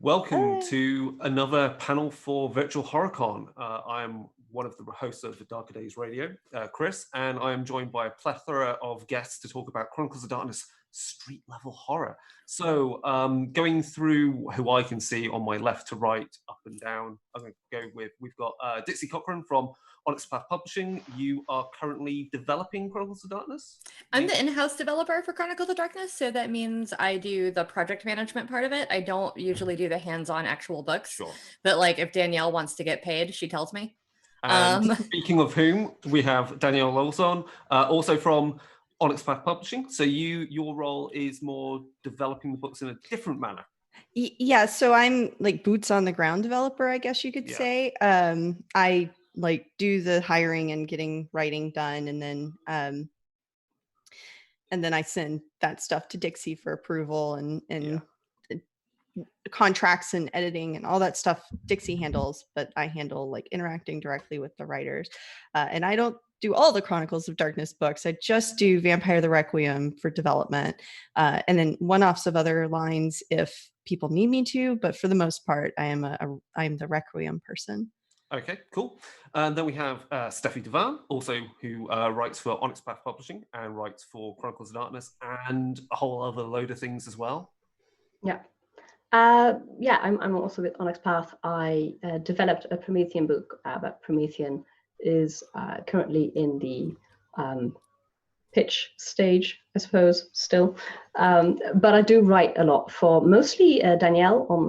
Welcome to another panel for VirtualHorror Con. I am one of the hosts of the Darker Days Radio, Chris, and I am joined by a plethora of guests to talk about Chronicles of Darkness street level horror. So going through who I can see on my left to right, up and down, I'm going to go with, we've got Dixie Cochran from Onyx Path Publishing. You are currently developing Chronicles of Darkness? I'm the in-house developer for Chronicles of Darkness, so that means I do the project management part of it. I don't usually do the hands-on actual books, Sure. But like if Danielle wants to get paid, she tells me. And speaking of whom, we have Danielle Lauzon, also from Onyx Path Publishing. So your role is more developing the books in a different manner. Yeah, so I'm like boots on the ground developer, I guess you could say. I like do the hiring and getting writing done, and then I send that stuff to Dixie for approval and contracts and editing and all that stuff Dixie handles, but I handle like interacting directly with the writers. And I don't do all the Chronicles of Darkness books. I just do Vampire the Requiem for development, and then one-offs of other lines if people need me to, but for the most part, I'm the Requiem person. Okay, cool. And then we have Steffie de Vaan, also who writes for Onyx Path Publishing and writes for Chronicles of Darkness and a whole other load of things as well. Yeah. I'm also with Onyx Path. I developed a Promethean book, but Promethean is currently in the pitch stage, I suppose, still. But I do write a lot for mostly Danielle on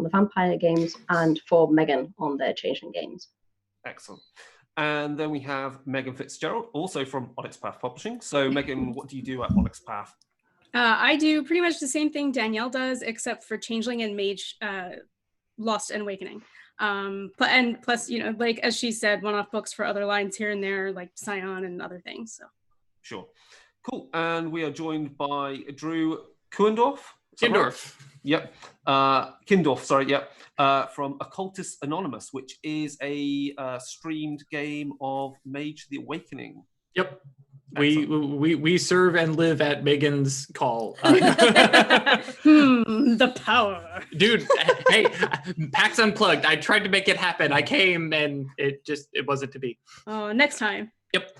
the vampire games and for Meghan on their Changeling games. Excellent. And then we have Meghan Fitzgerald, also from Onyx Path Publishing. So Meghan, what do you do at Onyx Path? I do pretty much the same thing Danielle does, except for Changeling and Mage, Lost and Awakening. Plus, you know, like as she said, one-off books for other lines here and there, like Scion and other things. So. Sure. Cool. And we are joined by Drew Kuehndorf. Kuehndorf. Yep. Kuehndorf, sorry, yep. From Occultist Anonymous, which is a streamed game of Mage the Awakening. Yep. We serve and live at Megan's call. The power. Dude, hey, PAX Unplugged. I tried to make it happen. I came and it wasn't to be. Oh, next time. Yep.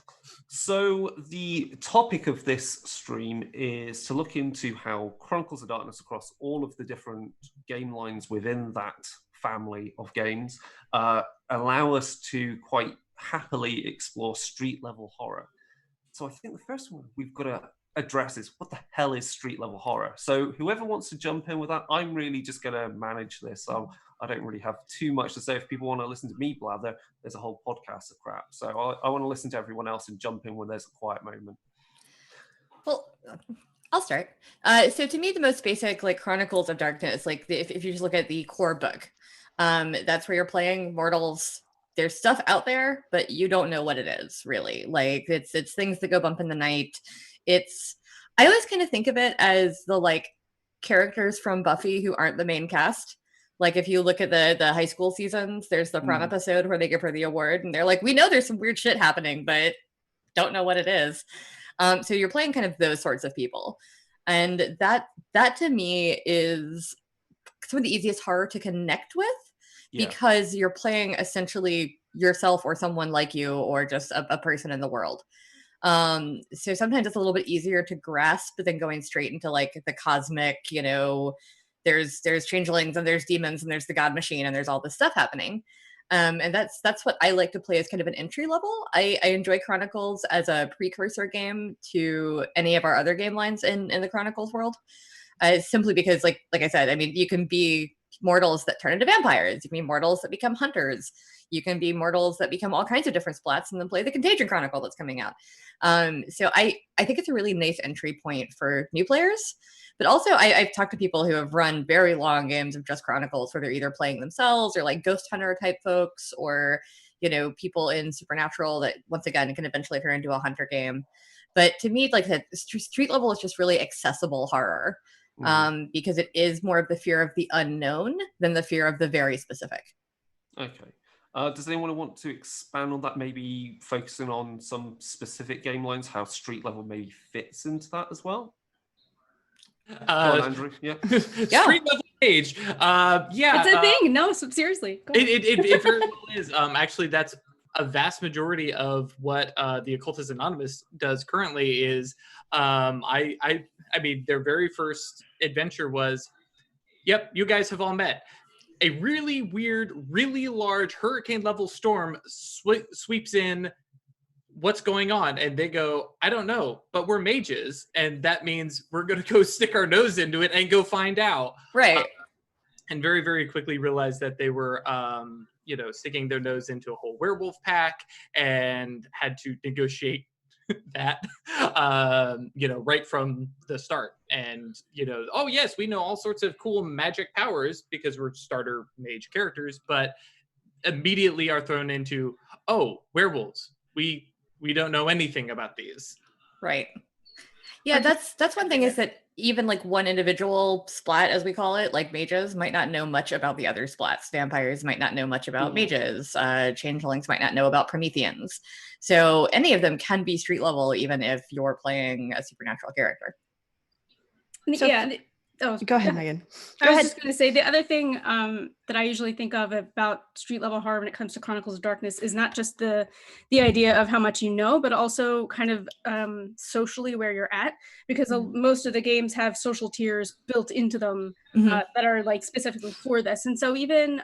So the topic of this stream is to look into how Chronicles of Darkness across all of the different game lines within that family of games allow us to quite happily explore street level horror. So I think the first one we've got to address is what the hell is street level horror? So whoever wants to jump in with that, I'm really just going to manage this. I don't really have too much to say. If people want to listen to me blather, there's a whole podcast of crap. So I want to listen to everyone else and jump in when there's a quiet moment. Well, I'll start. So to me, the most basic like Chronicles of Darkness, like if you just look at the core book, that's where you're playing mortals. There's stuff out there, but you don't know what it is really. Like it's things that go bump in the night. I always kind of think of it as the like characters from Buffy who aren't the main cast. Like if you look at the high school seasons, there's the prom episode where they give her the award and they're like, we know there's some weird shit happening, but don't know what it is. So you're playing kind of those sorts of people. And that to me is some of the easiest horror to connect with. Because you're playing essentially yourself or someone like you or just a person in the world. So sometimes it's a little bit easier to grasp than going straight into like the cosmic, you know, there's changelings and there's demons and there's the god machine and there's all this stuff happening. And that's what I like to play as kind of an entry level. I enjoy Chronicles as a precursor game to any of our other game lines in the Chronicles world. Simply because like I said, I mean, you can be mortals that turn into vampires. You can be mortals that become hunters. You can be mortals that become all kinds of different splats and then play the Contagion Chronicle that's coming out. So I think it's a really nice entry point for new players. But also I've talked to people who have run very long games of just Chronicles where they're either playing themselves or like ghost hunter type folks or, you know, people in Supernatural that once again can eventually turn into a hunter game. But to me, like the street level is just really accessible horror. Because it is more of the fear of the unknown than the fear of the very specific. Okay. Does anyone want to expand on that, maybe focusing on some specific game lines, how street level maybe fits into that as well? Go on, Andrew. Yeah. Street level page. Yeah, it's a thing. No, seriously. Go on. It very well is. Actually, that's a vast majority of what the Occultist Anonymous does currently. Is I mean, their very first adventure was, yep, you guys have all met. A really weird, really large hurricane-level storm sweeps in. What's going on? And they go, I don't know, but we're mages, and that means we're going to go stick our nose into it and go find out. Right. And very, very quickly realized that they were, sticking their nose into a whole werewolf pack, and had to negotiate that, right from the start. And, oh yes, we know all sorts of cool magic powers because we're starter mage characters, but immediately are thrown into, oh, werewolves. We don't know anything about these. Right. Yeah, that's one thing, is that even like one individual splat, as we call it, like mages, might not know much about the other splats. Vampires might not know much about mages. Changelings might not know about Prometheans. So any of them can be street level, even if you're playing a supernatural character. So go ahead, Megan. I was just going to say, the other thing that I usually think of about street level horror when it comes to Chronicles of Darkness is not just the idea of how much you know, but also kind of socially where you're at, because most of the games have social tiers built into them that are like specifically for this. And so even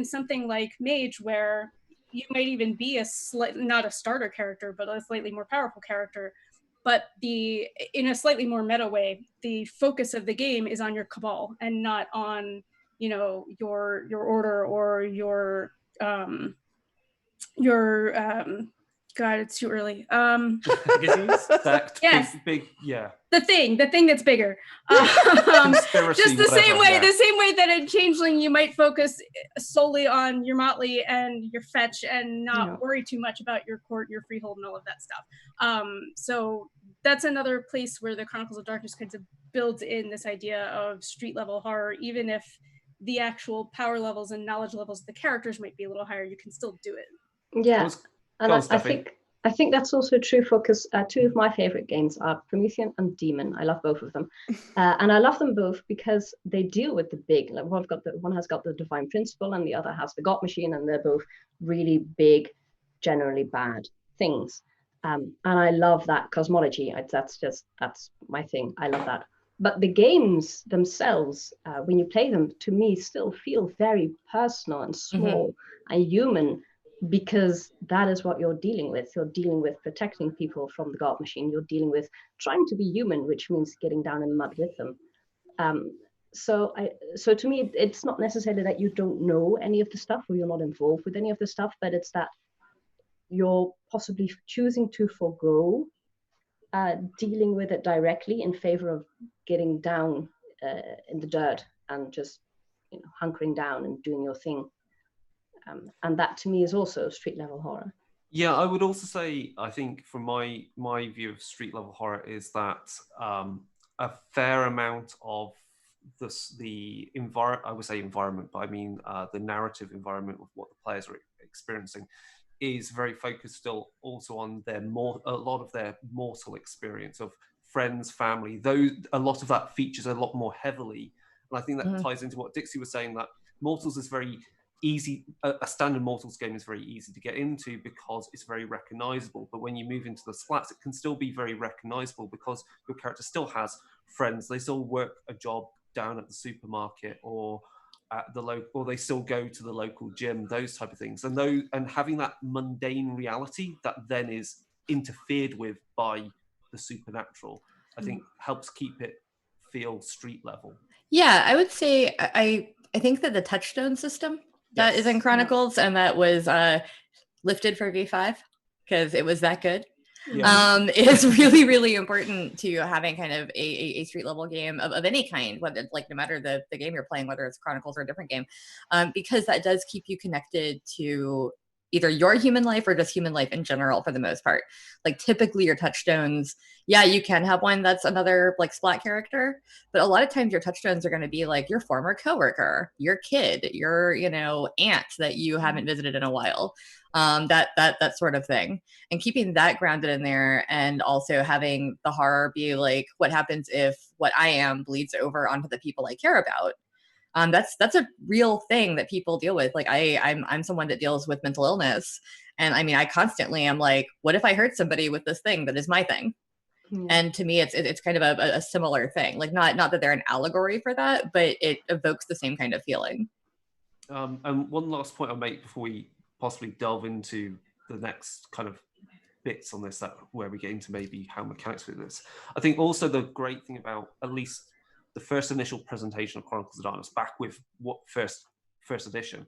something like Mage, where you might even be not a starter character, but a slightly more powerful character, but in a slightly more meta way, the focus of the game is on your cabal and not on, your order or your God, it's too early. Yes. Big, yeah. The thing that's bigger. Just the same way that in Changeling you might focus solely on your motley and your fetch and not worry too much about your court, your freehold, and all of that stuff. So that's another place where the Chronicles of Darkness kind of builds in this idea of street level horror. Even if the actual power levels and knowledge levels of the characters might be a little higher, you can still do it. Yeah. And I think that's also true because two of my favorite games are Promethean and Demon. I love both of them, and I love them both because they deal with the big. Like one has got the divine principle, and the other has the God machine, and they're both really big, generally bad things. And I love that cosmology. That's my thing. I love that. But the games themselves, when you play them, to me, still feel very personal and small and human. Because that is what you're dealing with. You're dealing with protecting people from the God machine. You're dealing with trying to be human, which means getting down in the mud with them. So to me, it's not necessarily that you don't know any of the stuff or you're not involved with any of the stuff, but it's that you're possibly choosing to forego dealing with it directly in favor of getting down in the dirt and just hunkering down and doing your thing. And that to me is also street level horror. Yeah, I would also say, I think from my view of street level horror is that a fair amount of the environment, I would say environment, but I mean the narrative environment of what the players are experiencing is very focused still also on a lot of their mortal experience of friends, family, though a lot of that features a lot more heavily. And I think that ties into what Dixie was saying, that Mortals is very easy. A standard Mortals game is very easy to get into because it's very recognizable. But when you move into the splats, it can still be very recognizable because your character still has friends. They still work a job down at the supermarket or at the local, or they still go to the local gym, those type of things. And having that mundane reality that then is interfered with by the supernatural, I think helps keep it feel street level. Yeah, I would say I think that the touchstone system that is in Chronicles and that was lifted for V5 because it was that good. Yeah. It's really, really important to having kind of a street level game of any kind, whether like no matter the game you're playing, whether it's Chronicles or a different game, because that does keep you connected to either your human life or just human life in general for the most part. Like typically your touchstones, yeah, you can have one that's another like splat character, but a lot of times your touchstones are going to be like your former coworker, your kid, your, you know, aunt that you haven't visited in a while. That sort of thing, and keeping that grounded in there, and also having the horror be like, what happens if what I am bleeds over onto the people I care about? That's a real thing that people deal with. Like I'm someone that deals with mental illness, and I mean, I constantly am like, what if I hurt somebody with this thing that is my thing? Yeah. And to me, it's kind of a similar thing. Like not that they're an allegory for that, but it evokes the same kind of feeling. And one last point I'll make before we possibly delve into the next kind of bits on this, that where we get into maybe how mechanics fit this. I think also the great thing about at least the first initial presentation of Chronicles of Darkness back with what first edition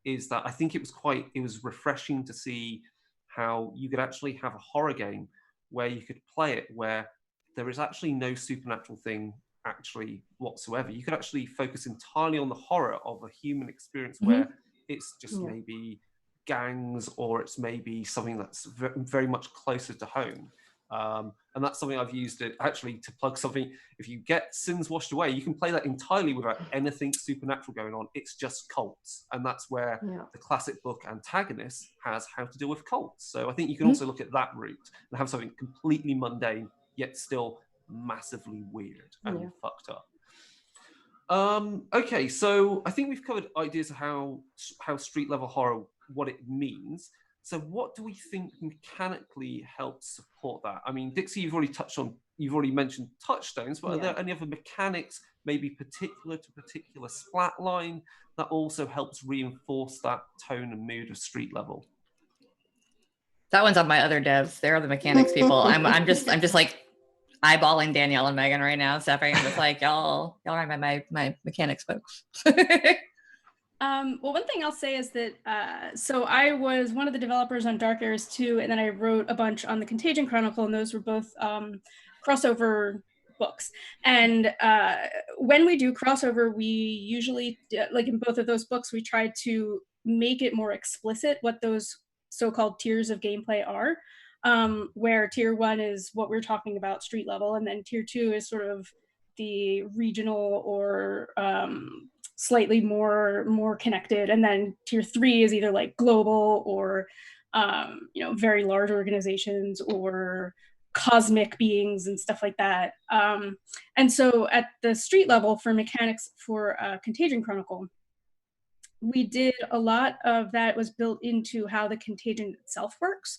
is that I think it was refreshing to see how you could actually have a horror game where you could play it where there is actually no supernatural thing actually whatsoever. You could actually focus entirely on the horror of a human experience where it's just maybe gangs, or it's maybe something that's very much closer to home. And that's something I've used it actually to plug something. If you get Sins Washed Away, you can play that entirely without anything supernatural going on. It's just cults. And that's where the classic book Antagonist has how to deal with cults. So I think you can also look at that route and have something completely mundane, yet still massively weird and fucked up. Okay, so I think we've covered ideas of how street level horror, what it means. So what do we think mechanically helps support that? I mean, Dixie, you've already mentioned touchstones, but are there any other mechanics, maybe particular to particular splat line, that also helps reinforce that tone and mood of street level? That one's on my other devs. They're the mechanics people. I'm just like eyeballing Danielle and Megan right now. Steffie, I'm just like, y'all are my mechanics folks. Well, one thing I'll say is that, so I was one of the developers on Dark Ares 2, and then I wrote a bunch on the Contagion Chronicle, and those were both crossover books. And when we do crossover, we usually, like in both of those books, we try to make it more explicit what those so-called tiers of gameplay are, where tier 1 is what we're talking about, street level, and then tier 2 is sort of the regional or slightly more connected, and then tier 3 is either like global or very large organizations or cosmic beings and stuff like that. And so at the street level for mechanics for Contagion Chronicle, we did a lot of that was built into how the Contagion itself works,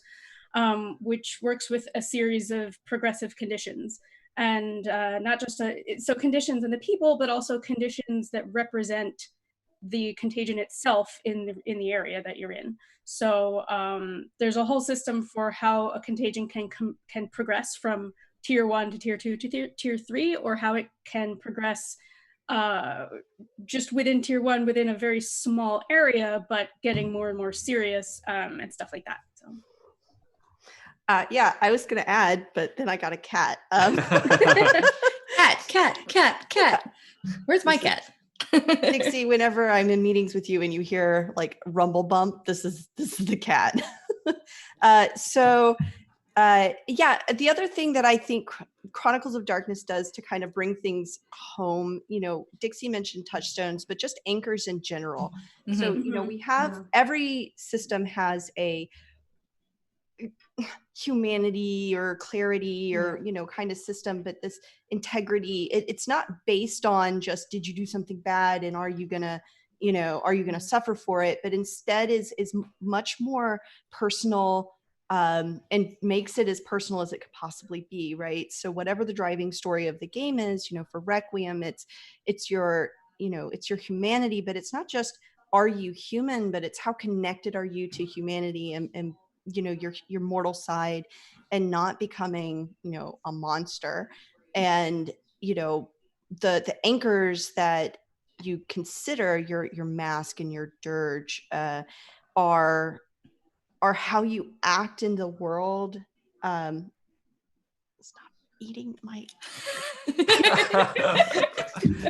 which works with a series of progressive conditions. And not just so conditions in the people, but also conditions that represent the contagion itself in the area that you're in. So there's a whole system for how a contagion can progress from tier 1 to tier 2 to tier 3, or how it can progress just within tier 1 within a very small area, but getting more and more serious and stuff like that. So. I was going to add, but then I got a cat. Cat. Where's my cat? Dixie, whenever I'm in meetings with you and you hear like rumble bump, this is the cat. The other thing that I think Chronicles of Darkness does to kind of bring things home, Dixie mentioned touchstones, but just anchors in general. Mm-hmm. So, we have every system has a humanity or clarity or kind of system, but this integrity, it's not based on just did you do something bad and are you gonna suffer for it, but instead is much more personal, and makes it as personal as it could possibly be, right? So whatever the driving story of the game is, for Requiem, it's your humanity, but it's not just are you human, but it's how connected are you to humanity and your mortal side, and not becoming a monster. And the anchors that you consider your mask and your dirge are how you act in the world. Stop eating my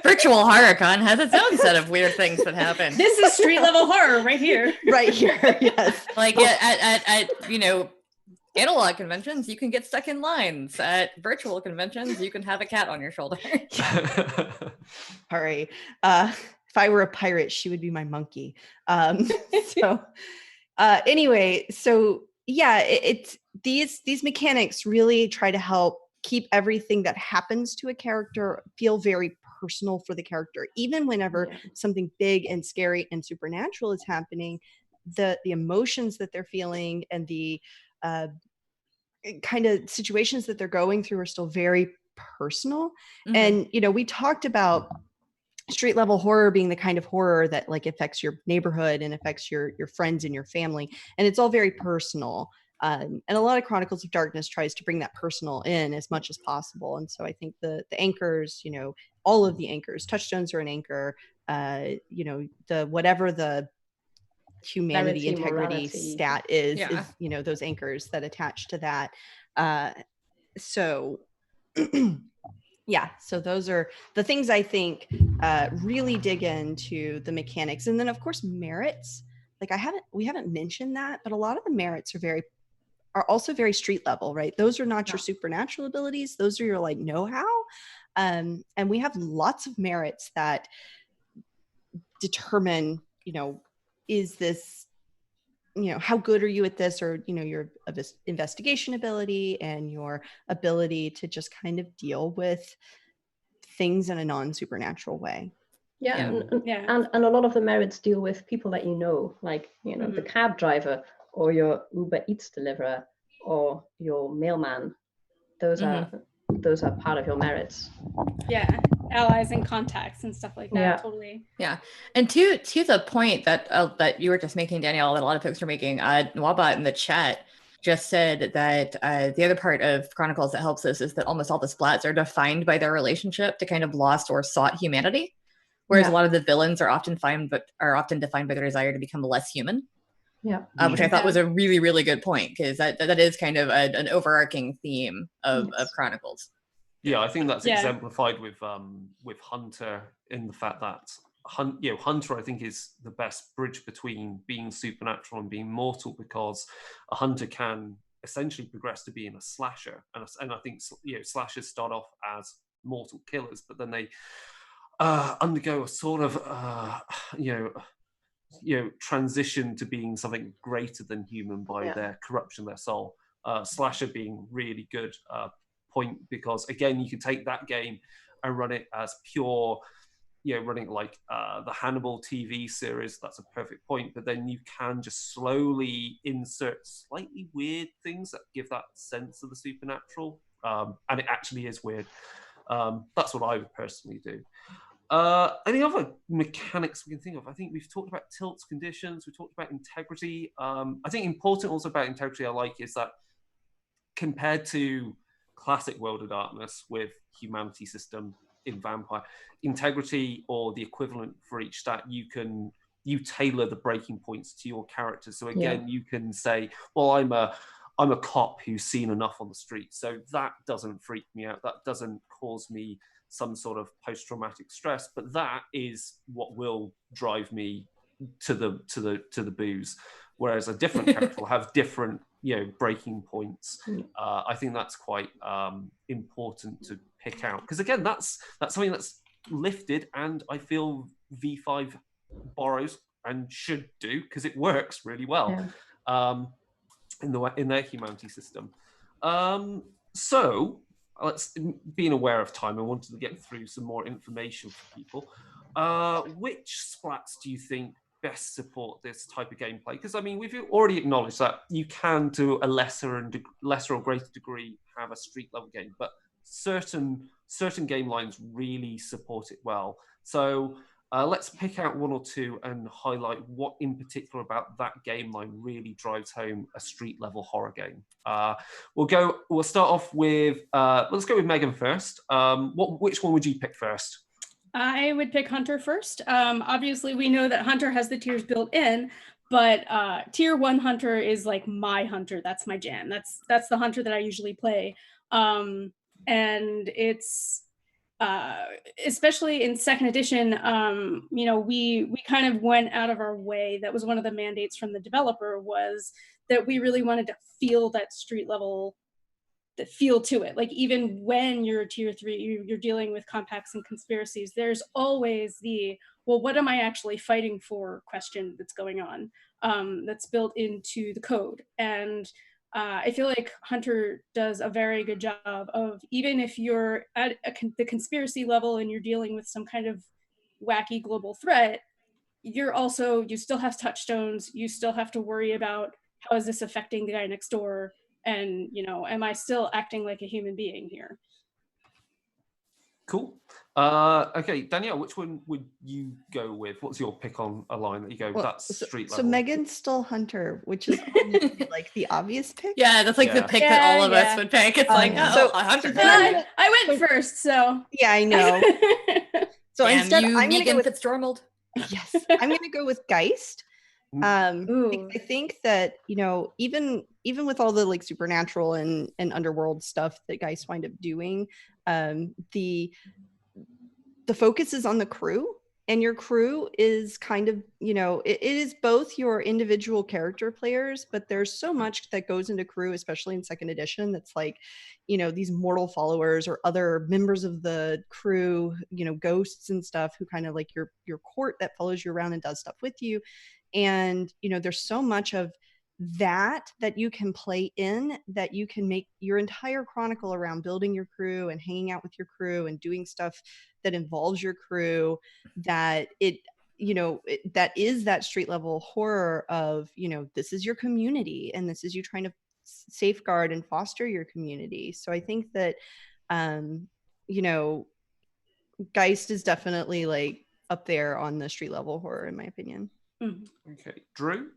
Virtual Horror Con has its own set of weird things that happen. This is street level horror right here. Right here, yes. Like at analog conventions, you can get stuck in lines. At virtual conventions, you can have a cat on your shoulder. Sorry. If I were a pirate, she would be my monkey. Anyway, so yeah, it's these mechanics really try to help keep everything that happens to a character feel very personal for the character. Even whenever something big and scary and supernatural is happening, the emotions that they're feeling and the kind of situations that they're going through are still very personal. Mm-hmm. And we talked about street level horror being the kind of horror that like affects your neighborhood and affects your friends and your family, and it's all very personal. And a lot of Chronicles of Darkness tries to bring that personal in as much as possible. And so I think the anchors, all of the anchors, touchstones are an anchor, the whatever the humanity, integrity, morality, stat is those anchors that attach to that. So those are the things I think really dig into the mechanics. And then of course merits, like we haven't mentioned that, but a lot of the merits are also very street level, right? Those are not your supernatural abilities. Those are your like know-how. And we have lots of merits that determine, is this, how good are you at this, or, your investigation ability and your ability to just kind of deal with things in a non-supernatural way. And a lot of the merits deal with people that like, mm-hmm. the cab driver, or your Uber Eats deliverer, or your mailman. Those are part of your merits. Yeah, allies and contacts and stuff like that. Yeah. Totally. Yeah, and to the point that you were just making, Danielle, that a lot of folks are making, Nwabot in the chat just said that the other part of Chronicles that helps us is that almost all the splats are defined by their relationship to kind of lost or sought humanity, whereas a lot of the villains are often defined by their desire to become less human. Yeah, which I thought was a really, really good point, because that is kind of an overarching theme of Chronicles. Yeah, I think that's exemplified with Hunter, in the fact that Hunter, I think, is the best bridge between being supernatural and being mortal, because a hunter can essentially progress to being a slasher, and I think slashers start off as mortal killers, but then they undergo a sort of transition to being something greater than human by their corruption of their soul. Slasher being really good point, because again, you can take that game and run it as pure, running like the Hannibal TV series. That's a perfect point. But then you can just slowly insert slightly weird things that give that sense of the supernatural, and it actually is weird. That's what I would personally do. Any other mechanics we can think of? I think we've talked about tilts, conditions, we talked about integrity. I think important also about integrity I like is that compared to classic World of Darkness with humanity system in Vampire, integrity, or the equivalent for each stat, you tailor the breaking points to your character. So again, you can say, well, I'm a cop who's seen enough on the street, so that doesn't freak me out, that doesn't cause me some sort of post-traumatic stress, but that is what will drive me to the booze. Whereas a different character will have different, breaking points. I think that's quite important to pick out, because again, that's something that's lifted, and I feel V5 borrows and should do, because it works really well in their humanity system. So. Let's, being aware of time, I wanted to get through some more information for people. Which splats do you think best support this type of gameplay? Because I mean, we've already acknowledged that you can, to a lesser or greater degree, have a street level game, but certain game lines really support it well. So let's pick out one or two and highlight what in particular about that game line really drives home a street level horror game. We'll start off with, let's go with Meghan first. Which one would you pick first? I would pick Hunter first. Obviously, we know that Hunter has the tiers built in, but tier 1 Hunter is like my Hunter. That's my jam. That's the Hunter that I usually play. And it's especially in second edition, you know, we kind of went out of our way. That was one of the mandates from the developer, was that we really wanted to feel that street level, that feel to it. Like even when you're tier 3, you're dealing with compacts and conspiracies, there's always the, well, what am I actually fighting for question that's going on, that's built into the code. And I feel like Hunter does a very good job of, even if you're at the conspiracy level and you're dealing with some kind of wacky global threat, you still have touchstones. You still have to worry about, how is this affecting the guy next door? And, you know, am I still acting like a human being here? Cool. Okay, Danielle, which one would you go with? What's your pick on a line that you go, that's street level? So Megan stole Hunter, which is like the obvious pick. Yeah, that's like the pick that all of us would pick. It's like, Hunter. I went first, so. Yeah, I know. So instead, I'm going to go with Fitzgerald. Yes, I'm going to go with Geist. I think that, you know, even with all the like supernatural and underworld stuff that Geist wind up doing, the focus is on the crew, and your crew is kind of, you know, it is both your individual character players, but there's so much that goes into crew, especially in second edition, that's like, you know, these mortal followers or other members of the crew, you know, ghosts and stuff, who kind of like your court that follows you around and does stuff with you. And, you know, there's so much of that you can play in, that you can make your entire chronicle around building your crew and hanging out with your crew and doing stuff that involves your crew, that it, you know, that is that street level horror of, you know, this is your community and this is you trying to safeguard and foster your community. So I think that, you know, Geist is definitely like up there on the street level horror, in my opinion. Okay, Drew.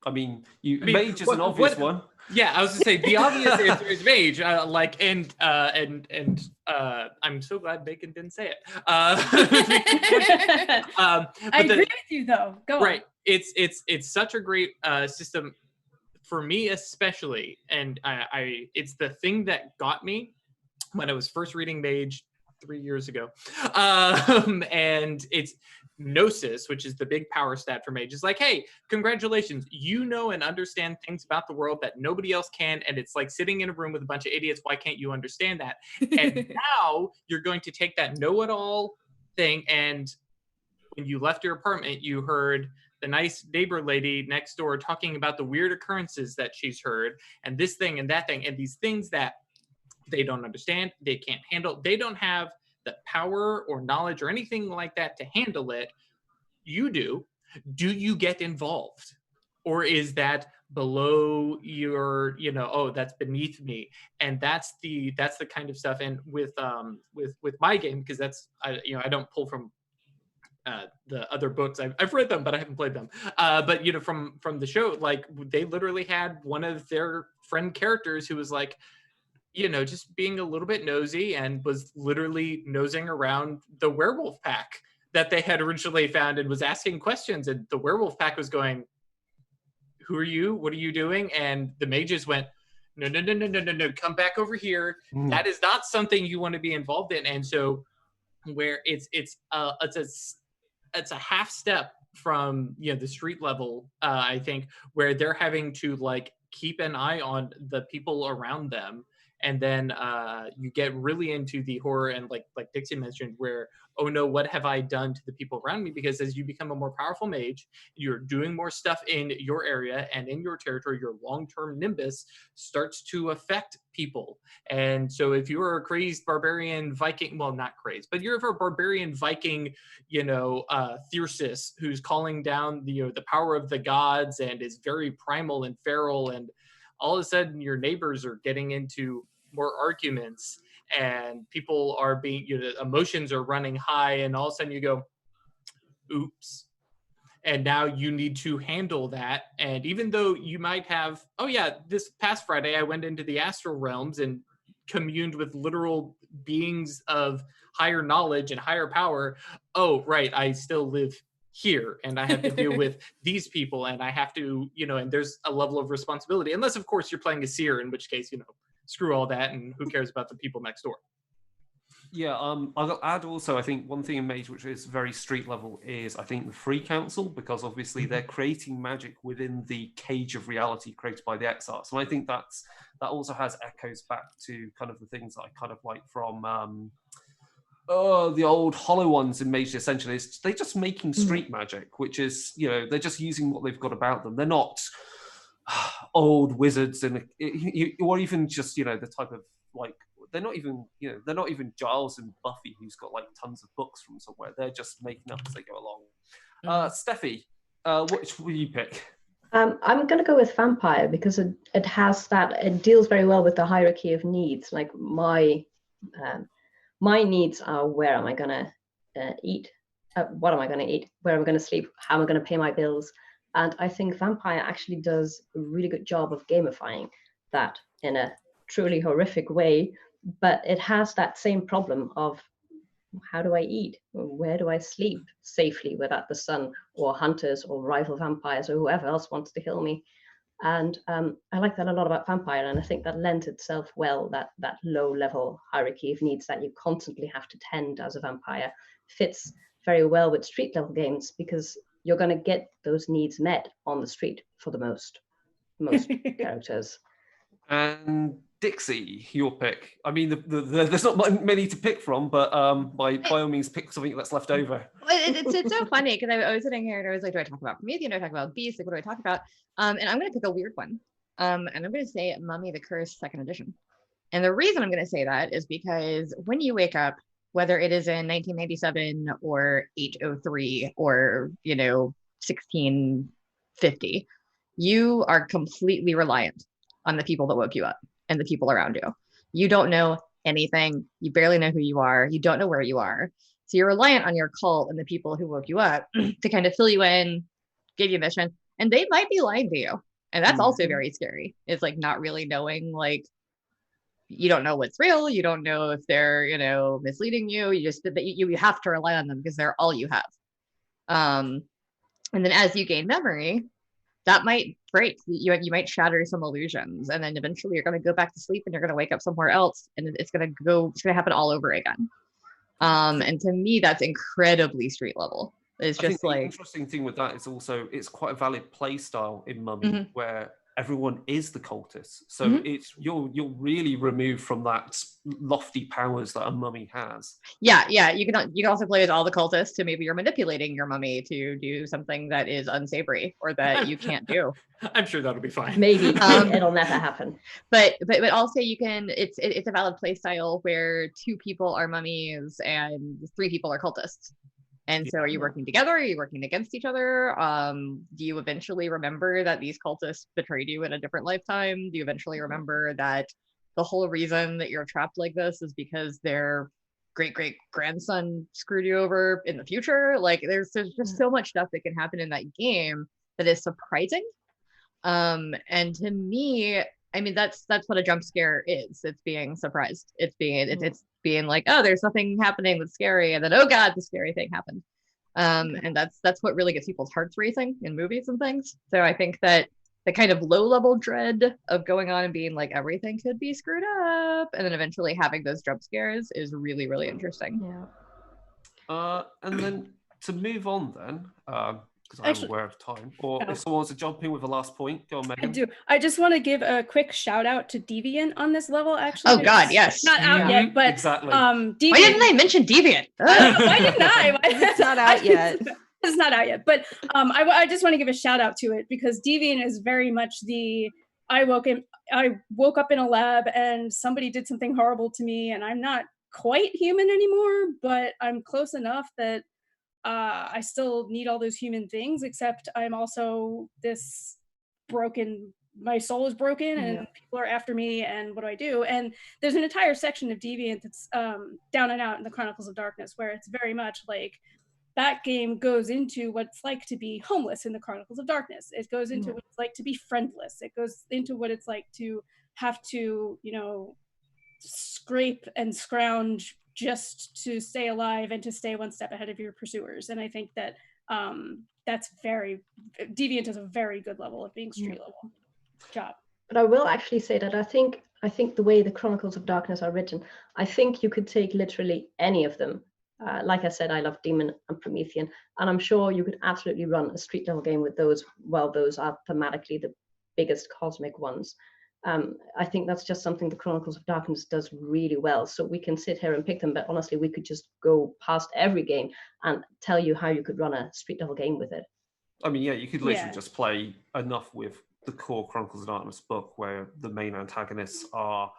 Mage is an obvious one. Yeah, I was to say the obvious answer is Mage. I'm so glad Bacon didn't say it. I agree with you, though. Go right. on. It's such a great system for me, especially, and it's the thing that got me when I was first reading Mage 3 years ago, and it's Gnosis, which is the big power stat for Mage. It's like, hey, congratulations, you know and understand things about the world that nobody else can, and it's like sitting in a room with a bunch of idiots. Why can't you understand that? And now you're going to take that know-it-all thing, and when you left your apartment, you heard the nice neighbor lady next door talking about the weird occurrences that she's heard, and this thing and that thing, and these things that they don't understand, they can't handle, they don't have the power or knowledge or anything like that to handle it. You do. Do you get involved? Or is that below your, you know, oh, that's beneath me? And that's the kind of stuff. And with my game, because that's, I don't pull from the other books. I've read them, but I haven't played them. But you know, from the show, like they literally had one of their friend characters who was like, you know, just being a little bit nosy and was literally nosing around the werewolf pack that they had originally found and was asking questions. And the werewolf pack was going, who are you? What are you doing? And the mages went, no, come back over here. That is not something you want to be involved in. And so where it's a half step from, you know, the street level, I think, where they're having to like keep an eye on the people around them. And then you get really into the horror and like Dixie mentioned, where, oh no, what have I done to the people around me? Because as you become a more powerful mage, you're doing more stuff in your area and in your territory, your long-term nimbus starts to affect people. And so if you're a crazed barbarian Viking, well, not crazed, but you're a barbarian Viking, you know, Thyrsis, who's calling down the power of the gods and is very primal and feral, and all of a sudden your neighbors are getting into more arguments and people are being, you know, emotions are running high, and all of a sudden you go, oops. And now you need to handle that. And even though you might have, oh yeah, this past Friday I went into the astral realms and communed with literal beings of higher knowledge and higher power. Oh, right, I still live here and I have to deal with these people, and I have to, you know, and there's a level of responsibility, unless of course you're playing a seer, in which case, you know, screw all that and who cares about the people next door. Yeah, I'll add also, I think one thing in Mage which is very street level is, I think, the Free Council, because obviously they're creating magic within the cage of reality created by the X-Arts. And I think that also has echoes back to kind of the things that I kind of like from the old Hollow ones in Mage Ascension. Is they're just making street magic, which is, they're just using what they've got about them. They're not old wizards or even just, the type of like, they're not even Giles and Buffy, who's got like tons of books from somewhere. They're just making up as they go along. Steffi, which will you pick? I'm going to go with vampire because it deals very well with the hierarchy of needs. Like my needs are, where am I going to eat? What am I going to eat? Where am I going to sleep? How am I going to pay my bills? And I think vampire actually does a really good job of gamifying that in a truly horrific way. But it has that same problem of, how do I eat? Where do I sleep safely without the sun or hunters or rival vampires or whoever else wants to kill me? And I like that a lot about vampire, and I think that lends itself well, that low level hierarchy of needs that you constantly have to tend as a vampire fits very well with street level games, because you're going to get those needs met on the street for the most characters. And Dixie, your pick. I mean, there's not many to pick from, but by all means, pick something that's left over. It's so funny because I was sitting here and I was like, do I talk about Promethean? Do I talk about Beast? Like, what do I talk about? And I'm going to pick a weird one. And I'm going to say Mummy the Curse 2nd edition. And the reason I'm going to say that is because when you wake up, whether it is in 1997 or 803 or 1650, you are completely reliant on the people that woke you up and the people around you. You don't know anything. You barely know who you are. You don't know where you are. So you're reliant on your cult and the people who woke you up to kind of fill you in, give you a mission, and they might be lying to you. And that's also very scary. It's like not really knowing, like, you don't know what's real. You don't know if they're, misleading you. You just, you have to rely on them because they're all you have. And then as you gain memory, that might break. You might shatter some illusions, and then eventually you're going to go back to sleep and you're going to wake up somewhere else, and it's going to happen all over again. And to me, that's incredibly street level. It's just like, the interesting thing with that is also it's quite a valid play style in Mummy, where everyone is the cultist. So it's you're really removed from that lofty powers that a mummy has. Yeah. You can also play as all the cultists, so maybe you're manipulating your mummy to do something that is unsavory or that you can't do. I'm sure that'll be fine. Maybe it'll never happen. But also you can. It's a valid play style where 2 people are mummies and 3 people are cultists. And so are you working together? Are you working against each other? Do you eventually remember that these cultists betrayed you in a different lifetime? Do you eventually remember that the whole reason that you're trapped like this is because their great-great-grandson screwed you over in the future? Like, there's just so much stuff that can happen in that game that is surprising. And to me, I mean, that's what a jump scare is. It's being surprised. It's being like, oh, there's nothing happening that's scary, and then, oh god, the scary thing happened. And that's what really gets people's hearts racing in movies and things. So I think that the kind of low level dread of going on and being like, everything could be screwed up, and then eventually having those jump scares is really, really interesting. Yeah. And then to move on then, because I'm aware of time, or if someone wants to jump in with a last point, go on, Meghan. I do. I just want to give a quick shout out to Deviant on this level, actually. Oh God, yes. Not out yet, but exactly. Deviant. Why didn't I mention Deviant? Why didn't I? It's not out yet. It's not out yet, but I just want to give a shout out to it, because Deviant is very much I woke up in a lab and somebody did something horrible to me, and I'm not quite human anymore, but I'm close enough that I still need all those human things, except I'm also this broken, my soul is broken and people are after me, and what do I do? And there's an entire section of Deviant that's down and out in the Chronicles of Darkness, where it's very much like that game goes into what it's like to be homeless in the Chronicles of Darkness. It goes into what it's like to be friendless. It goes into what it's like to have to, scrape and scrounge just to stay alive and to stay one step ahead of your pursuers. And I think that Deviant is a very good level of being street level job. But I will actually say that I think I think the way the Chronicles of Darkness are written, I think you could take literally any of them. Like I said, I love Demon and Promethean, and I'm sure you could absolutely run a street level game with those. Well, those are thematically the biggest cosmic ones. I think that's just something the Chronicles of Darkness does really well. So we can sit here and pick them, but honestly, we could just go past every game and tell you how you could run a street level game with it. I mean, yeah, you could literally just play enough with the core Chronicles of Darkness book where the main antagonists are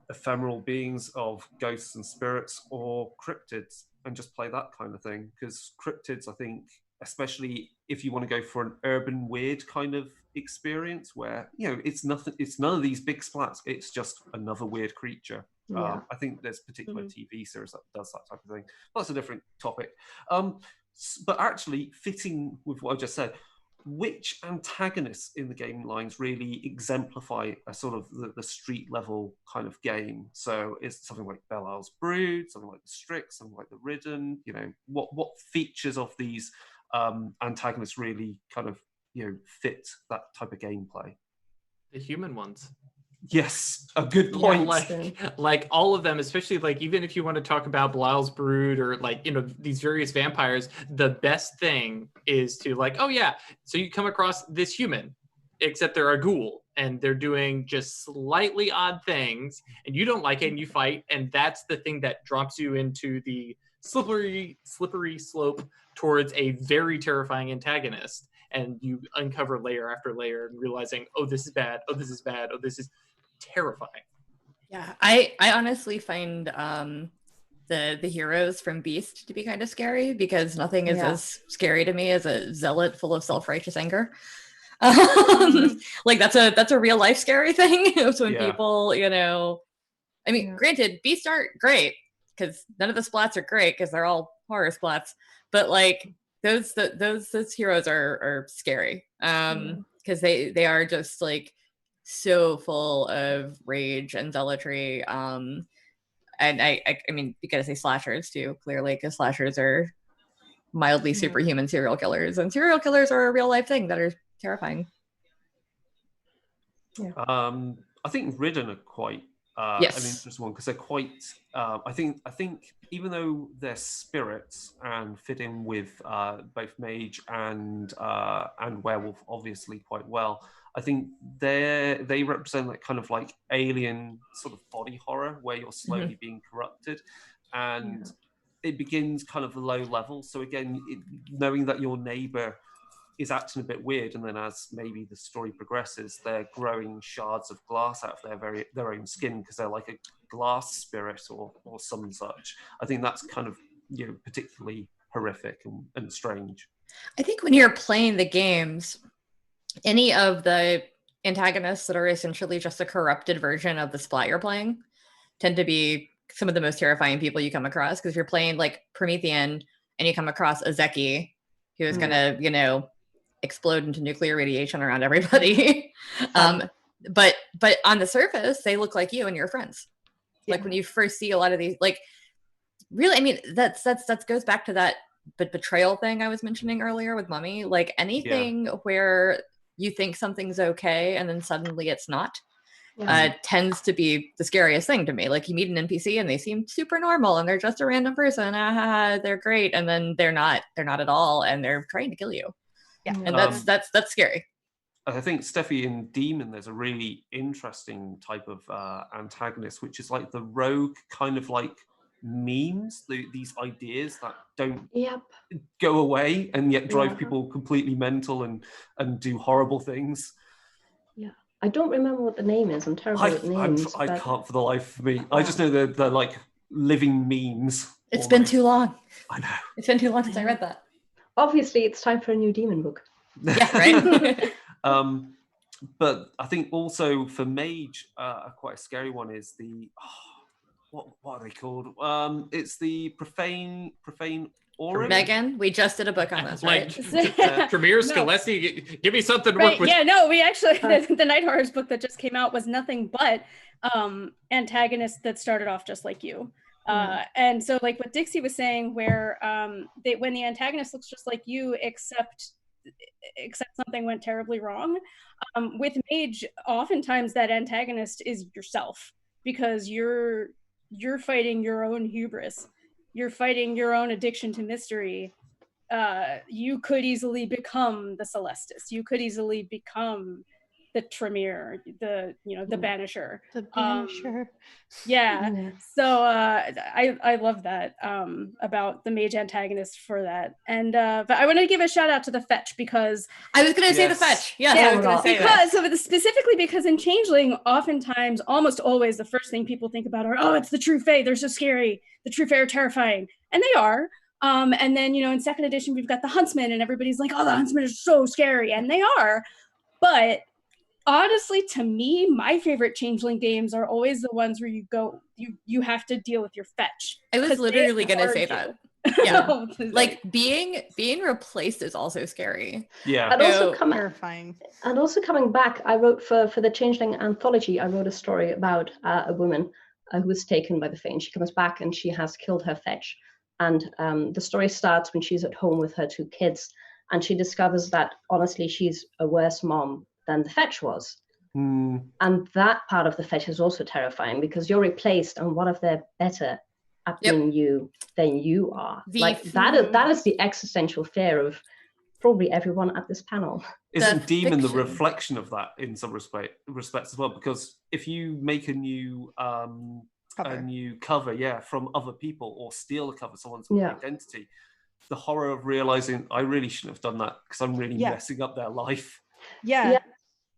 ephemeral beings of ghosts and spirits or cryptids, and just play that kind of thing. Because cryptids, I think, especially if you want to go for an urban weird kind of experience where, you know, it's none of these big splats, it's just another weird creature. I think there's particular TV series that does that type of thing. That's a different topic. But actually, fitting with what I just said, which antagonists in the game lines really exemplify a sort of the street level kind of game? So it's something like Belial's Brood, something like the Strix, something like the Ridden. You know, what features of these antagonists really kind of, you know, fit that type of gameplay? The human ones. Yes, a good point. Yeah, like all of them, especially like even if you want to talk about Belial's Brood or like, you know, these various vampires, the best thing is to like, oh yeah, so you come across this human, except they're a ghoul and they're doing just slightly odd things and you don't like it and you fight, and that's the thing that drops you into the slippery slope towards a very terrifying antagonist, and you uncover layer after layer and realizing, oh, this is bad, oh, this is bad, oh, this is terrifying. Yeah, I honestly find the heroes from Beast to be kind of scary, because nothing is as scary to me as a zealot full of self-righteous anger. Like that's a real life scary thing. So when people, you know, I mean, granted, Beasts aren't great because none of the splats are great because they're all horror splats, but like those heroes are scary because they are just like so full of rage and zealotry. And I mean, you gotta say slashers too, clearly, because slashers are mildly superhuman serial killers, and serial killers are a real life thing that are terrifying. I think Ridden are quite an interesting one because they're quite. I think even though they're spirits and fit in with both mage and werewolf obviously quite well, I think they represent that kind of like alien sort of body horror where you're slowly being corrupted, and it begins kind of low level. So again, knowing that your neighbor is acting a bit weird, and then as maybe the story progresses, they're growing shards of glass out of their own skin because they're like a glass spirit or some such. I think that's kind of, you know, particularly horrific and strange. I think when you're playing the games, any of the antagonists that are essentially just a corrupted version of the splat you're playing tend to be some of the most terrifying people you come across, because if you're playing like Promethean and you come across a Zeki who is gonna, you know, explode into nuclear radiation around everybody. But on the surface, they look like you and your friends. Like when you first see a lot of these, like really, I mean, that goes back to that betrayal thing I was mentioning earlier with Mummy. Like anything where you think something's okay and then suddenly it's not, tends to be the scariest thing to me. Like you meet an NPC and they seem super normal and they're just a random person. They're great, and then they're not at all, and they're trying to kill you. Yeah, and that's scary. I think Steffie in Demon, there's a really interesting type of antagonist, which is like the rogue kind of like memes, these ideas that don't go away and yet drive people completely mental and do horrible things. Yeah, I don't remember what the name is. I'm terrible at names. I can't for the life of me. I just know they're like living memes. It's been too long. I know. It's been too long since I read that. Obviously, it's time for a new demon book. Yeah, right. But I think also for mage, quite a scary one is the what are they called? It's the profane aura. Megan, we just did a book on this, right? Premier Scalesi, give me something to work with. Yeah, no, we actually the Night Horrors book that just came out was nothing but antagonists that started off just like you. And so like what Dixie was saying, where when the antagonist looks just like you, except except something went terribly wrong. With Mage, oftentimes that antagonist is yourself, because you're fighting your own hubris. You're fighting your own addiction to mystery. You could easily become the Celestis. You could easily become the Tremere, the Banisher. The Banisher. Yeah. Yeah. So I love that about the Mage antagonist for that. And but I want to give a shout out to the Fetch, because I was going to say the Yes. fetch. Yes, Yeah, I was going to say that. specifically because in Changeling, oftentimes, almost always, the first thing people think about are, oh, it's the True Fae. They're so scary. The True Fae are terrifying, and they are. And then in second edition we've got the Huntsman, and everybody's like, oh, the Huntsman is so scary, and they are. But honestly, to me, my favorite Changeling games are always the ones where you have to deal with your Fetch. I was 'Cause literally they going to say argue. that. Yeah. Like being replaced is also scary. Yeah. And also So- Terrifying. coming back, I wrote for the Changeling anthology, I wrote a story about a woman who was taken by the Fae. She comes back and she has killed her Fetch. And the story starts when she's at home with her 2 kids, and she discovers that honestly she's a worse mom than the Fetch was. Mm. And that part of the Fetch is also terrifying, because you're replaced, and what if they're better at being you than you are? That is the existential fear of probably everyone at this panel. Isn't Demon the fiction. reflection of that in some respects as well? Because if you make a new cover, from other people, or steal a cover, someone's identity, the horror of realizing I really shouldn't have done that because I'm really messing up their life. Yeah.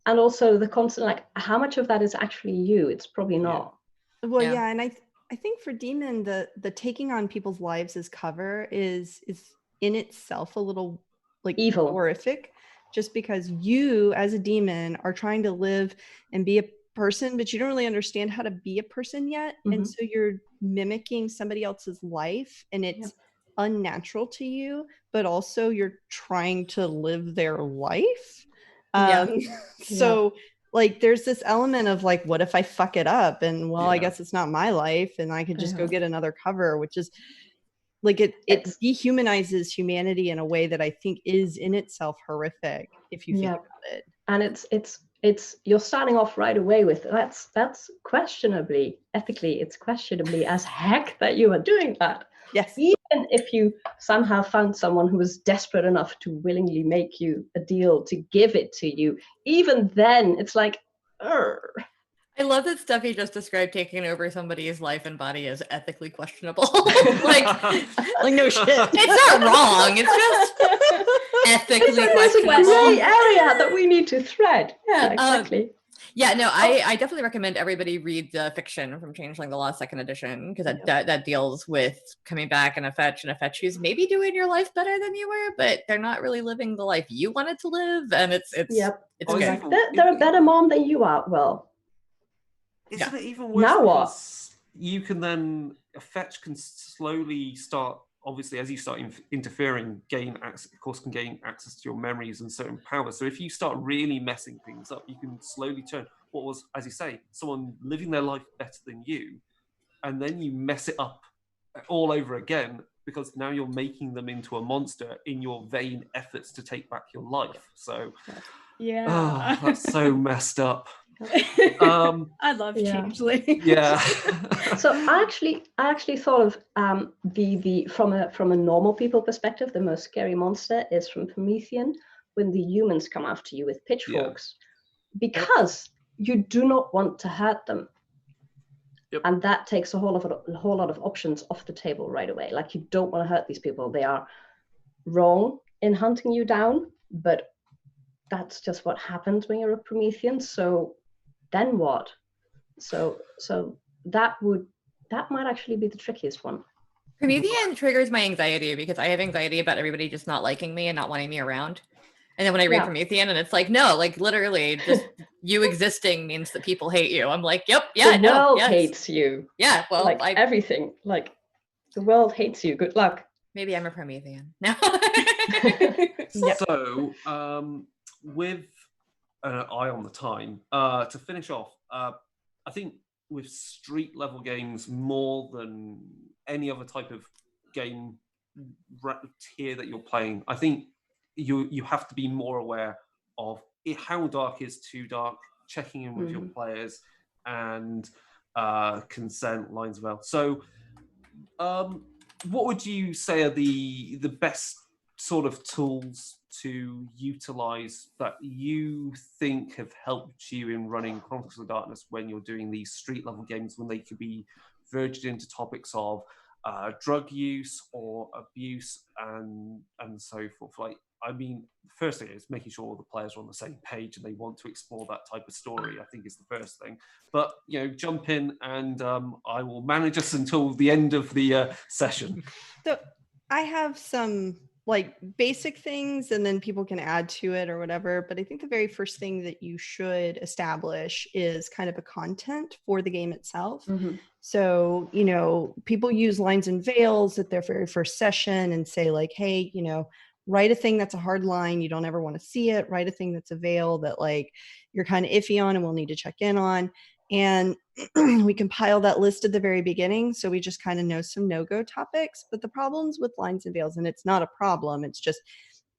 And also the constant, like, how much of that is actually you? It's probably not. Well, Yeah. yeah, and I think for Demon, the taking on people's lives as cover is in itself a little like Evil. horrific, just because you as a demon are trying to live and be a person, but you don't really understand how to be a person yet, and so you're mimicking somebody else's life, and it's unnatural to you, but also you're trying to live their life. So like there's this element of like, what if I fuck it up, and I guess it's not my life, and I could just go get another cover, which is like it dehumanizes humanity in a way that I think is in itself horrific if you think about it. And it's you're starting off right away with that's questionably ethically, it's questionably as heck that you are doing that. Yes. Even if you somehow found someone who was desperate enough to willingly make you a deal to give it to you, even then it's like, I love that Steffi just described taking over somebody's life and body as ethically questionable. like no shit. It's not wrong. It's just ethically there's a questionable. gray area that we need to thread. Yeah, exactly. Yeah, no, I definitely recommend everybody read the fiction from Changeling, the Lost Second Edition, because that deals with coming back in a Fetch who's maybe doing your life better than you were, but they're not really living the life you wanted to live, and it's good. They're a better mom than you are. Well, isn't it even worse? Now what? You can then a Fetch can slowly start. Obviously, as you start interfering, gain access to your memories and certain powers. So if you start really messing things up, you can slowly turn what was, as you say, someone living their life better than you, and then you mess it up all over again, because now you're making them into a monster in your vain efforts to take back your life. So that's so messed up. I love Changeling. So I actually thought of the from a normal people perspective, the most scary monster is from Promethean, when the humans come after you with pitchforks, because you do not want to hurt them. And that takes a whole lot of options off the table right away. Like, you don't want to hurt these people. They are wrong in hunting you down, but that's just what happens when you're a Promethean. So then what? So that might actually be the trickiest one. Promethean triggers my anxiety, because I have anxiety about everybody just not liking me and not wanting me around. And then when I read Promethean, and it's like, no, like literally just you existing means that people hate you. I'm like, the world hates you. Yeah, well, like everything, like the world hates you. Good luck. Maybe I'm a Promethean. No. So, with an eye on the time, to finish off, I think with street level games, more than any other type of game tier that you're playing, I think you have to be more aware of how dark is too dark, checking in with your players, and consent, lines of veil. So what would you say are the best sort of tools to utilize that you think have helped you in running Chronicles of Darkness when you're doing these street level games, when they could be verged into topics of drug use or abuse and so forth? Like, I mean, the first thing is making sure all the players are on the same page and they want to explore that type of story, I think, is the first thing. But, jump in and I will manage us until the end of the session. So I have some like basic things and then people can add to it or whatever. But I think the very first thing that you should establish is kind of a content for the game itself. So, people use lines and veils at their very first session and say like, hey, write a thing that's a hard line. You don't ever want to see it. Write a thing that's a veil that like you're kind of iffy on and we'll need to check in on. And we compile that list at the very beginning. So we just kind of know some no-go topics. But the problems with lines and veils, and it's not a problem, it's just,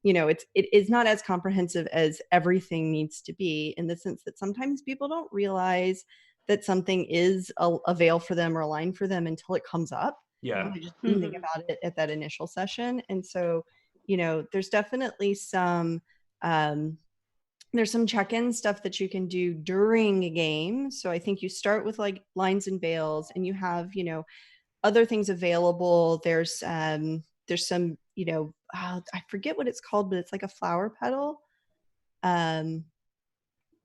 it is not as comprehensive as everything needs to be, in the sense that sometimes people don't realize that something is a veil for them or a line for them until it comes up. Yeah. And they just didn't think about it at that initial session. And so, there's definitely some there's some check-in stuff that you can do during a game. So I think you start with like lines and veils, and you have, other things available. There's some, I forget what it's called, but it's like a flower petal,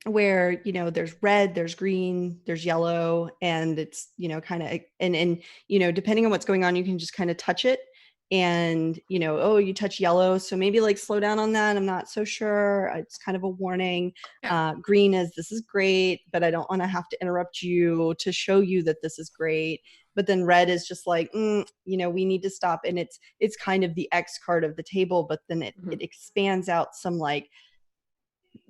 where, there's red, there's green, there's yellow, and it's, kind of, and, depending on what's going on, you can just kind of touch it. And, oh, you touch yellow, so maybe like slow down on that. I'm not so sure. It's kind of a warning. Green is, this is great, but I don't want to have to interrupt you to show you that this is great. But then red is just like, we need to stop. And it's kind of the X card of the table, but then it expands out some like,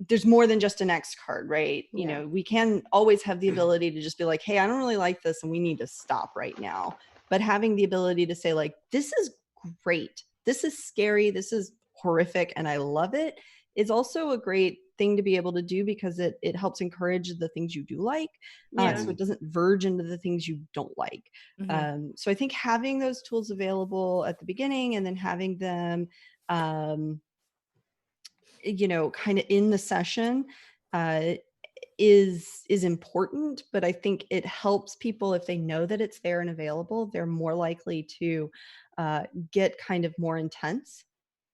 there's more than just an X card, right? We can always have the ability to just be like, hey, I don't really like this and we need to stop right now. But having the ability to say like, this is great, this is scary, this is horrific, and I love it, is also a great thing to be able to do, because it helps encourage the things you do like. So it doesn't verge into the things you don't like. So I think having those tools available at the beginning, and then having them kind of in the session is important. But I think it helps people, if they know that it's there and available, they're more likely to get kind of more intense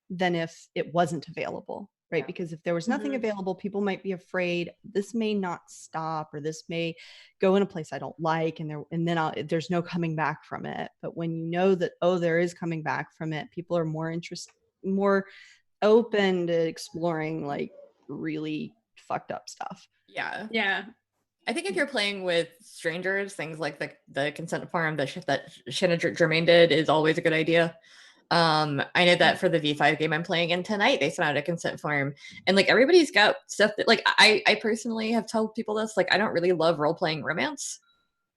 than if it wasn't available, right? Because if there was nothing available, people might be afraid this may not stop, or this may go in a place I don't like, and then there's no coming back from it. But when you know that, oh, there is coming back from it, people are more open to exploring like really fucked up stuff. Yeah. I think if you're playing with strangers, things like the consent form that Shanna Germain did is always a good idea. I know that for the V5 game I'm playing in tonight, they sent out a consent form, and like everybody's got stuff that like I personally have told people this, like I don't really love role-playing romance.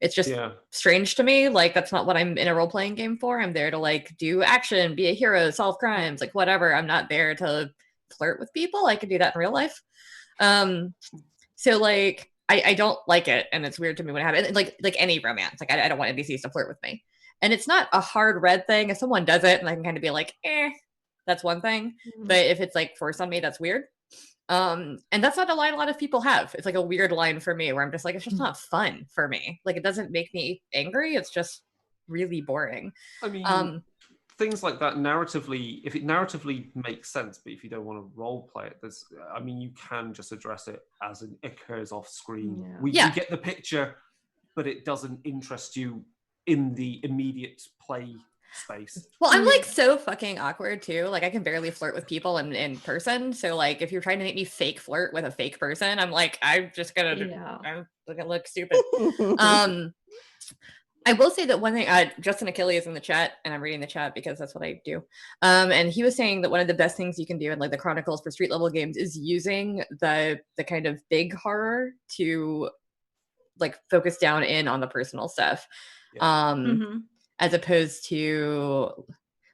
It's just strange to me. Like that's not what I'm in a role-playing game for. I'm there to like do action, be a hero, solve crimes, like whatever. I'm not there to flirt with people. I could do that in real life. So like I don't like it, and it's weird to me when it happens. Like any romance, like I don't want NPCs to flirt with me. And it's not a hard red thing. If someone does it, and I can kind of be like, that's one thing. But if it's like forced on me, that's weird. And that's not a line a lot of people have. It's like a weird line for me, where I'm just like, it's just not fun for me. Like it doesn't make me angry. It's just really boring. I mean, things like that narratively, if it narratively makes sense, but if you don't want to role play it, you can just address it as it occurs off screen. We get the picture, but it doesn't interest you in the immediate play space. Well, I'm like so fucking awkward too. Like I can barely flirt with people in person. So like if you're trying to make me fake flirt with a fake person, I'm like, I'm just gonna I'm gonna look stupid. I will say that one thing, Justin Achilles is in the chat, and I'm reading the chat because that's what I do. And he was saying that one of the best things you can do in like the Chronicles for street level games is using the kind of big horror to like focus down in on the personal stuff. As opposed to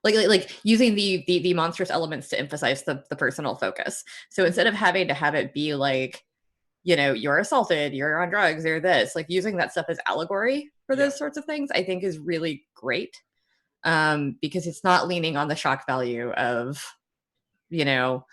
like using the monstrous elements to emphasize the personal focus. So instead of having to have it be like, you know, you're assaulted, you're on drugs, you're this, like using that stuff as allegory for those sorts of things, I think is really great. Because it's not leaning on the shock value of, you know,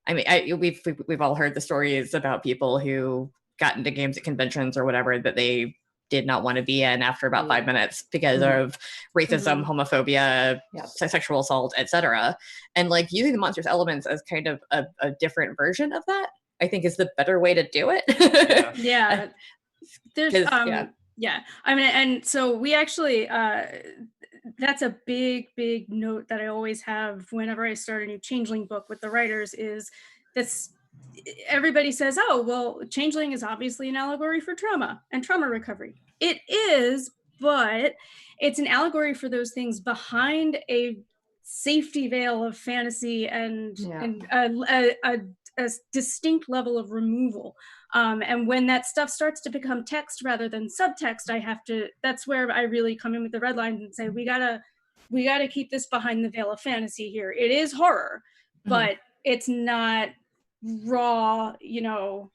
I mean, we've all heard the stories about people who got into games at conventions or whatever that they did not want to be in after about 5 minutes because of racism, homophobia, sexual assault, etc. And like using the monstrous elements as kind of a different version of that, I think is the better way to do it. Yeah. There's yeah. I mean, and so we actually that's a big note that I always have whenever I start a new Changeling book with the writers is this. Everybody says, oh, well, Changeling is obviously an allegory for trauma and trauma recovery. It is, but it's an allegory for those things behind a safety veil of fantasy and a distinct level of removal. And when that stuff starts to become text rather than subtext, that's where I really come in with the red lines and say, we gotta keep this behind the veil of fantasy here. It is horror, but it's not raw, you know,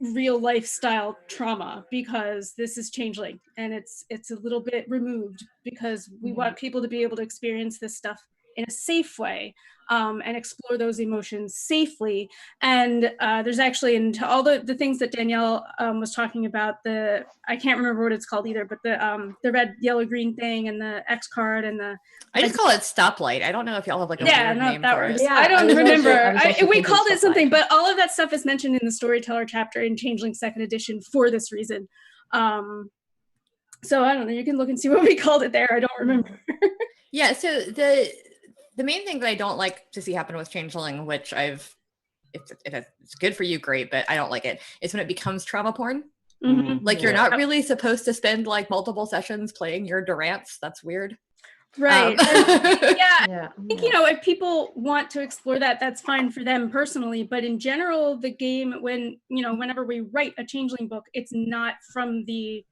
real lifestyle trauma, because this is Changeling and it's a little bit removed because we want people to be able to experience this stuff in a safe way, and explore those emotions safely. And there's actually, into all the things that Danielle was talking about, I can't remember what it's called either, but the red, yellow, green thing and the X card and the... I just call it stoplight. I don't know if y'all have like a weird name for it. Yeah, I don't remember. We called it something, but all of that stuff is mentioned in the storyteller chapter in Changeling 2nd edition for this reason. So I don't know, you can look and see what we called it there. I don't remember. Yeah, so the main thing that I don't like to see happen with Changeling, which if it's good for you, great, but I don't like it, is when it becomes trauma porn. Like you're not really supposed to spend like multiple sessions playing your Durants. That's weird. Right. I think, you know, if people want to explore that, that's fine for them personally. But in general, the game, whenever we write a Changeling book, it's not from the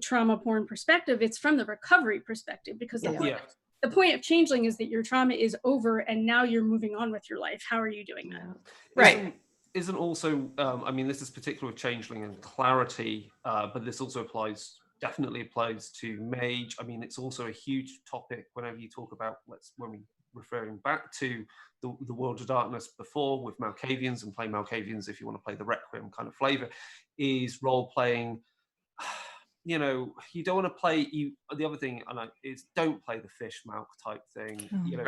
trauma porn perspective, it's from the recovery perspective, because the point of Changeling is that your trauma is over and now you're moving on with your life. How are you doing that? Right. Isn't also, I mean, this is particular with Changeling and Clarity, but this also definitely applies to Mage. I mean, it's also a huge topic whenever you talk about, when we referring back to the World of Darkness before with Malkavians, and play Malkavians if you want to play the Requiem kind of flavor, is role-playing. You know, you don't want to play the other thing is don't play the fish mouth type thing. You know,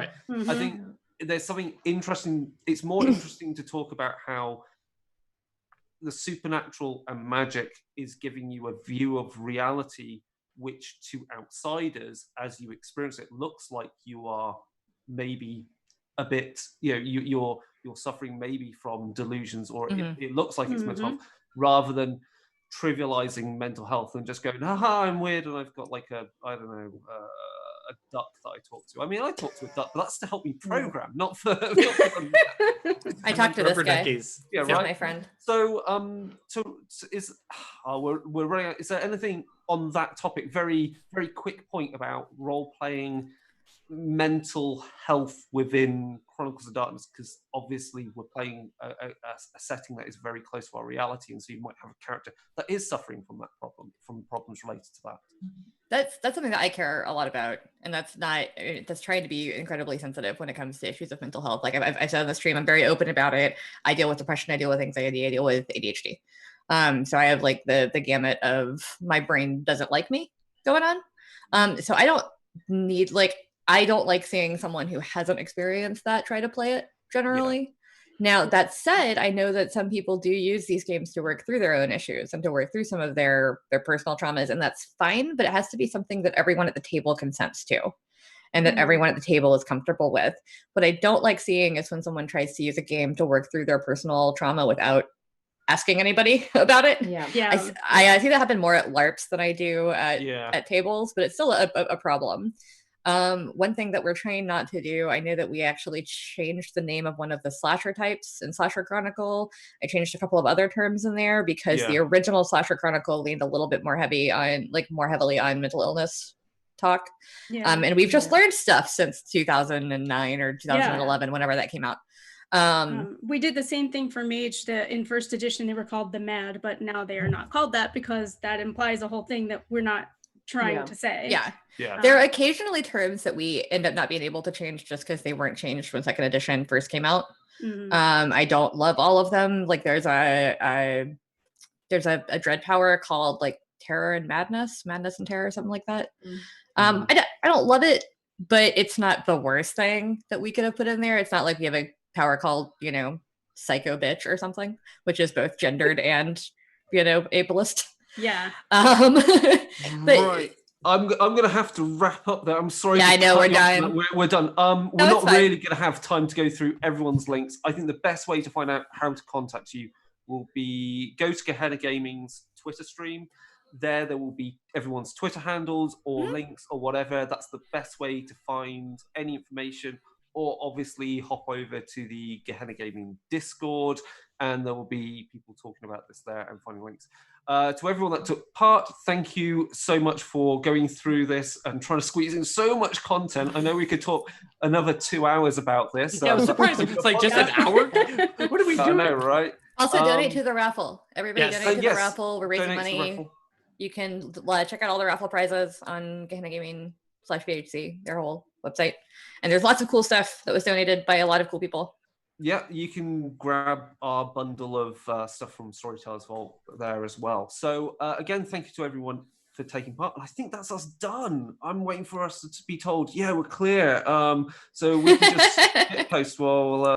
I think there's something interesting. It's more interesting to talk about how the supernatural and magic is giving you a view of reality, which to outsiders, as you experience it, looks like you are maybe a bit, you know, you're suffering maybe from delusions, or it looks like it's mental health, rather than trivializing mental health and just going, haha, I'm weird and I've got like a duck that I talk to. I mean, I talk to a duck, but that's to help me program, not for I talked to this guy. Yeah, right. My friend. So, we're running out. Is there anything on that topic? Very, very quick point about role playing mental health within Chronicles of Darkness, because obviously we're playing a setting that is very close to our reality, and so you might have a character that is suffering from that problem, from problems related to that. That's something that I care a lot about, and that's trying to be incredibly sensitive when it comes to issues of mental health. Like I've said on the stream, I'm very open about it. I deal with depression, I deal with anxiety, I deal with ADHD. So I have like the gamut of my brain doesn't like me going on. So I don't need I don't like seeing someone who hasn't experienced that try to play it generally. Now, that said, I know that some people do use these games to work through their own issues and to work through some of their personal traumas, and that's fine, but it has to be something that everyone at the table consents to and that everyone at the table is comfortable with. What I don't like seeing is when someone tries to use a game to work through their personal trauma without asking anybody about it. I see that happen more at LARPs than I do at tables, but it's still a problem. One thing that we're trying not to do, I know that we actually changed the name of one of the slasher types in Slasher Chronicle. I changed a couple of other terms in there because the original Slasher Chronicle leaned a little bit more heavily on mental illness talk. Yeah. And we've just learned stuff since 2009 or 2011, whenever that came out. We did the same thing for Mage. In first edition, they were called the Mad, but now they are not called that because that implies a whole thing that we're not trying to say. Yeah. There are occasionally terms that we end up not being able to change just because they weren't changed when second edition first came out. I don't love all of them. Like there's a dread power called like Terror and Madness and Terror, something like that. I don't love it, but it's not the worst thing that we could have put in there. It's not like we have a power called, you know, Psycho Bitch or something, which is both gendered and, you know, ableist. Yeah. But right. I'm gonna have to wrap up there. I'm sorry. Yeah, I know we're done. We're done. We're not really gonna have time to go through everyone's links. I think the best way to find out how to contact you will be go to Gehenna Gaming's Twitter stream. There will be everyone's Twitter handles or links or whatever. That's the best way to find any information. Or obviously hop over to the Gehenna Gaming Discord, and there will be people talking about this there and finding links. To everyone that took part, thank you so much for going through this and trying to squeeze in so much content. I know we could talk another 2 hours about this. Yeah, I was surprised it's like just an hour. What are we doing? I know, right? Also, donate to the raffle. Everybody donate to the raffle. We're raising money. You can check out all the raffle prizes on Gehenna Gaming/BHC, their whole website. And there's lots of cool stuff that was donated by a lot of cool people. Yeah, you can grab our bundle of stuff from Storyteller's Vault there as well. So again, thank you to everyone for taking part. I think that's us done. I'm waiting for us to be told, yeah, we're clear. So we can just hit post while